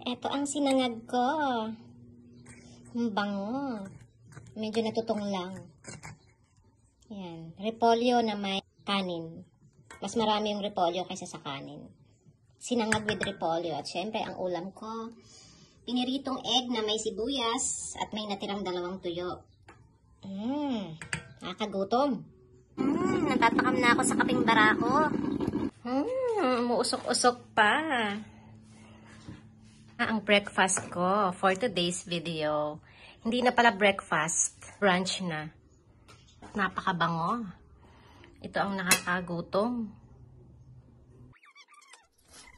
Eto ang sinangag ko. Ang bango. Medyo natutong lang. Yan. Repolyo na may kanin. Mas marami yung repolyo kaysa sa kanin. Sinangag with repolyo. At syempre, ang ulam ko, piniritong egg na may sibuyas at may natirang 2 tuyo. Nakakagutom. Natatakam na ako sa kaping barako. Umuusok-usok pa. Ang breakfast ko for today's video. Hindi na pala breakfast, brunch na. Napakabango. Ito ang nakakagutom.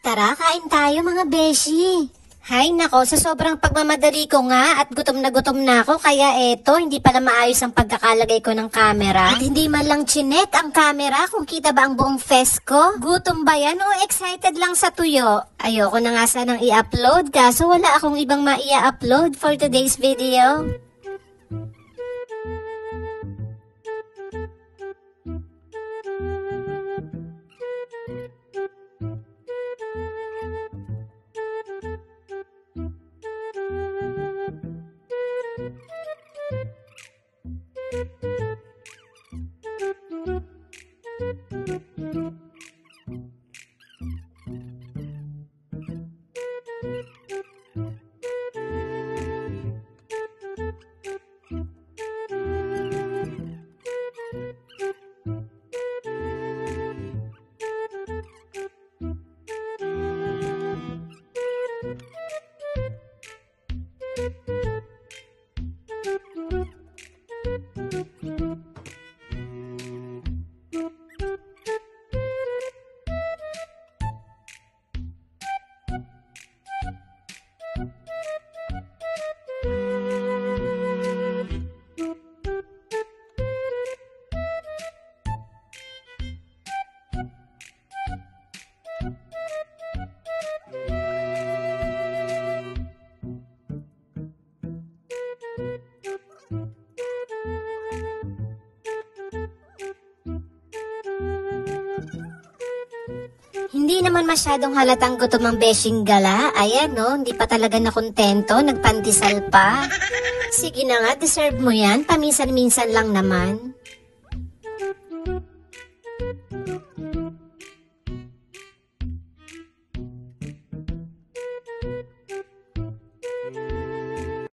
Tara, kain tayo mga beshi. Hay nako, sa sobrang pagmamadali ko nga at gutom na ako, kaya eto, hindi pala maayos ang pagkakalagay ko ng camera. At hindi man lang chinek ang camera kung kita ba ang buong face ko. Gutom ba yan o excited lang sa tuyo? Ayoko na nga sanang i-upload kaso wala akong ibang maia-upload for today's video. Hindi naman masyadong halatang gutom ang beshing gala. Ayan no, hindi pa talaga nakontento, nagpandesal pa. Sige na nga, deserve mo yan, paminsan-minsan lang naman.